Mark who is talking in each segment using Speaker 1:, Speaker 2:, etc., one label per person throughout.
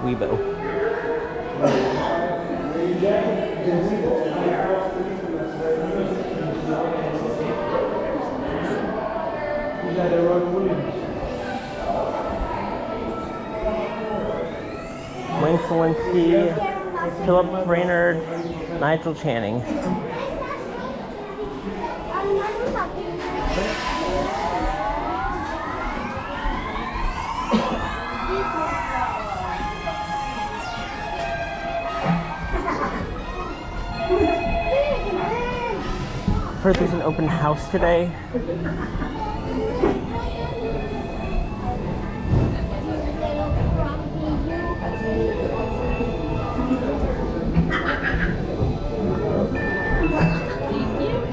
Speaker 1: Weibo. Wayne Selinsky, Philip Brainerd, Nigel Channing. I've heard there's an open house today.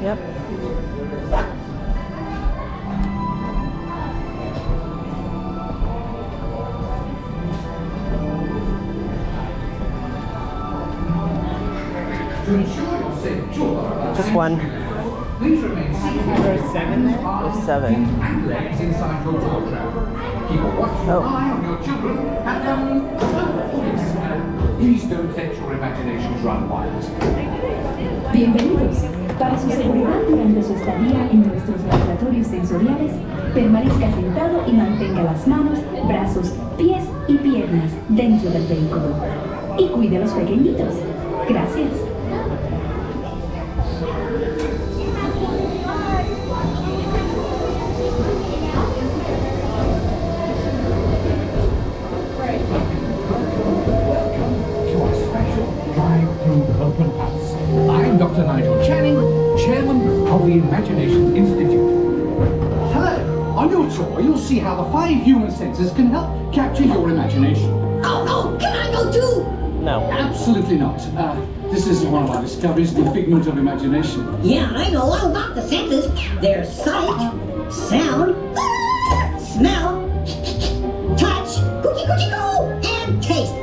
Speaker 1: Yep. Just one.
Speaker 2: Please remain seated.
Speaker 3: There's 7 there?
Speaker 1: There's 7.
Speaker 2: And legs inside your door trap. Keep a watchful eye on your children and please don't let your imaginations run wild.
Speaker 4: Bienvenidos. Para su seguridad durante su estadía en nuestros laboratorios sensoriales, permanezca sentado y mantenga las manos, brazos, pies y piernas dentro del vehículo. Y cuide a los pequeñitos. Gracias.
Speaker 2: I'm Dr. Nigel Channing, Chairman of the Imagination Institute. Hello! On your tour, you'll see how the 5 human senses can help capture your imagination.
Speaker 5: Oh no! Can I go too?
Speaker 1: No.
Speaker 2: Absolutely not. This is one of our discoveries, the figment of imagination.
Speaker 5: Yeah, I know all about the senses. There's sight, sound, smell, touch, cookie cookie coo, and taste.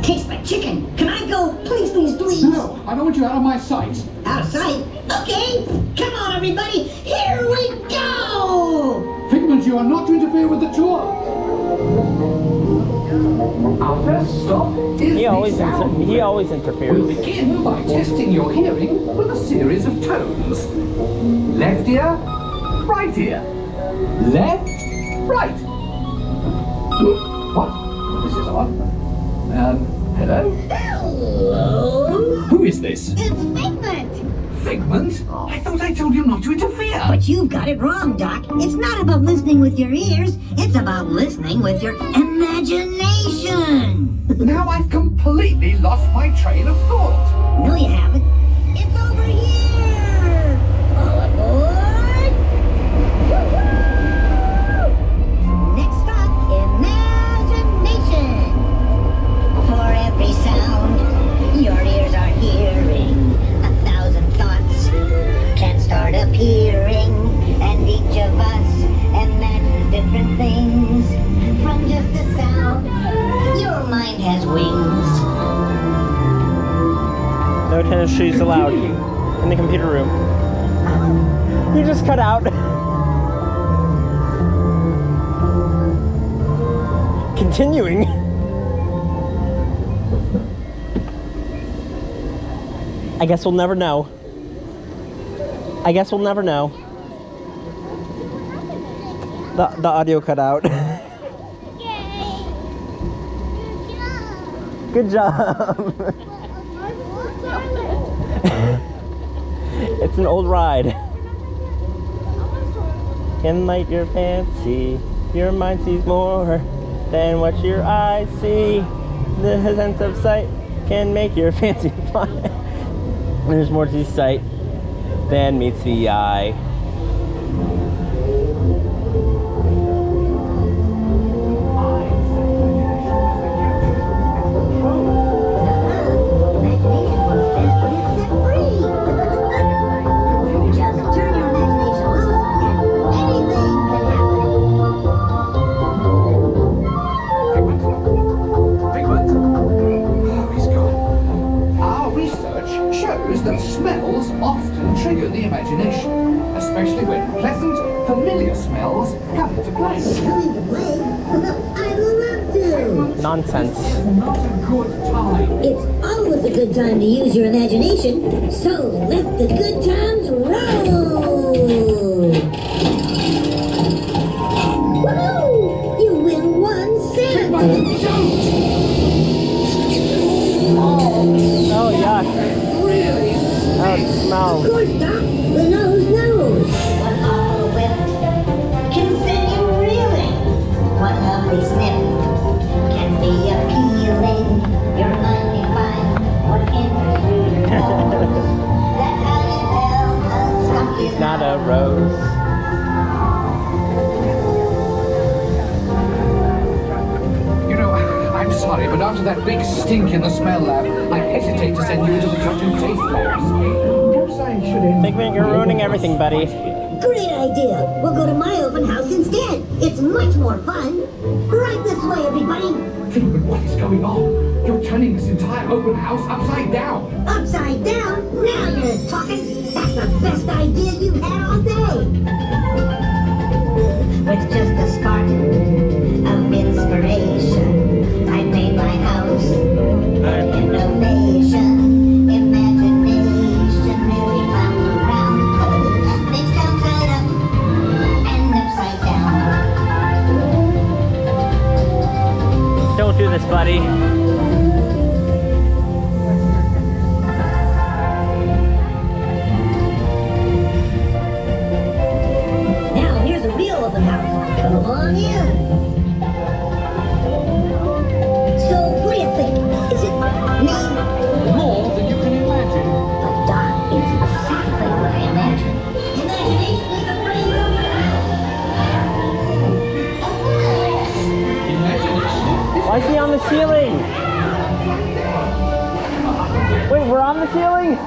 Speaker 5: Tastes like chicken. Can I go? Please, please, please.
Speaker 2: No, I don't want you out of my sight.
Speaker 5: Out of sight? Okay. Come on, everybody. Here we go.
Speaker 2: Figment, you are not to interfere with the tour. Our first stop is
Speaker 1: He always
Speaker 2: We'll
Speaker 1: interferes.
Speaker 2: begin by testing your hearing with a series of tones. Left ear, right ear. Left, right. What? This is odd. Hello?
Speaker 5: Hello.
Speaker 2: Who is this?
Speaker 5: It's Figment.
Speaker 2: Figment? I thought I told you not to interfere.
Speaker 5: But you've got it wrong, Doc. It's not about listening with your ears. It's about listening with your imagination.
Speaker 2: Now I've completely lost my train of thought.
Speaker 5: No, you haven't. It's over here. All aboard. Woo-hoo! Next stop, imagination. For every sound your ears are hearing, 1,000 thoughts can start appearing, and each of us imagines different things from just a sound. Your mind has wings.
Speaker 1: No tennis shoes allowed in the computer room. You just cut out. Continuing. I guess we'll never know. I guess we'll never know. The audio cut out. Good job. It's an old ride. Can light your fancy. Your mind sees more than what your eyes see. The sense of sight can make your fancy fly. There's more to the sight than meets the eye.
Speaker 2: That smells often trigger the imagination, especially when pleasant, familiar smells come into play.
Speaker 5: Coming to play? I'd love to.
Speaker 1: Nonsense.
Speaker 2: Not a good time.
Speaker 5: It's always a good time to use your imagination, so let the good times roll! Woohoo! You win 1 cent!
Speaker 1: Oh, yuck.
Speaker 2: Really?
Speaker 1: Oh, it smells.
Speaker 5: Of course, Doc. The nose knows. One awful whiff can send you reeling. One lovely sniff can be appealing. Your mind defines what enters through your nose. That's how you tell a skunk is
Speaker 1: Not a rose.
Speaker 2: You know, I'm sorry, but after that big stink in the smell lab, I hesitate to send you into the judge and taste labs. Perhaps I should end.
Speaker 1: Figment, you're ruining everything, buddy.
Speaker 5: Great idea. We'll go to my open house instead. It's much more fun. Right this way, everybody.
Speaker 2: Figment, what is going on? You're turning this entire open house upside down.
Speaker 5: Upside down? Now you're talking. That's the best idea you've had all day. With just a spark of inspiration, I made my house an innovation. Imagination really found around. Things come side up and upside down.
Speaker 1: Don't do this, buddy.
Speaker 5: Now here's a real open house. Come along in. So what do you think? Is it me?
Speaker 2: More than you can imagine.
Speaker 5: But Doc, it's exactly what I imagined. Imagination is the brain of your
Speaker 2: Imagination.
Speaker 1: Why is he on the ceiling? Wait, we're on the ceiling?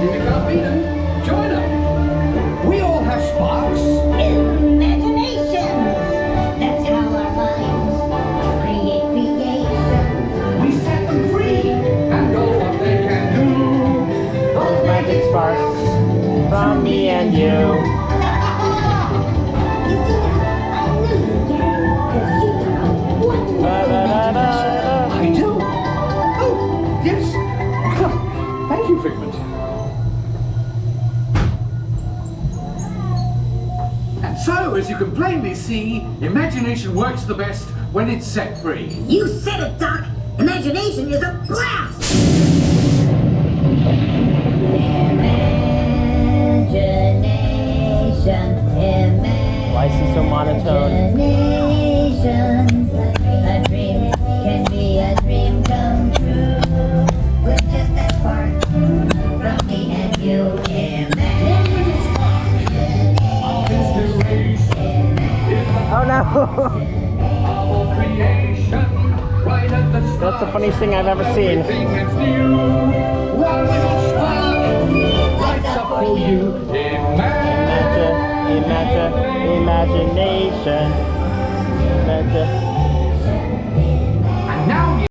Speaker 2: If you can't beat them, join them. We all have sparks.
Speaker 5: imagination. That's how our minds create creations.
Speaker 2: We set them free. And all what they can do.
Speaker 1: Those magic sparks from me and you.
Speaker 5: You see that? I knew you'd get it. 'Cause you've got a wonderful imagination.
Speaker 2: I do. Oh, yes. Thank you, Figment. And so, as you can plainly see, imagination works the best when it's set free.
Speaker 5: You said it, Doc. Imagination is a blast.
Speaker 1: Why is he so monotone?
Speaker 5: Imagination, a dream can be a dream come true. With just a spark from me and you.
Speaker 1: Oh no! That's the funniest thing I've ever seen. Imagination.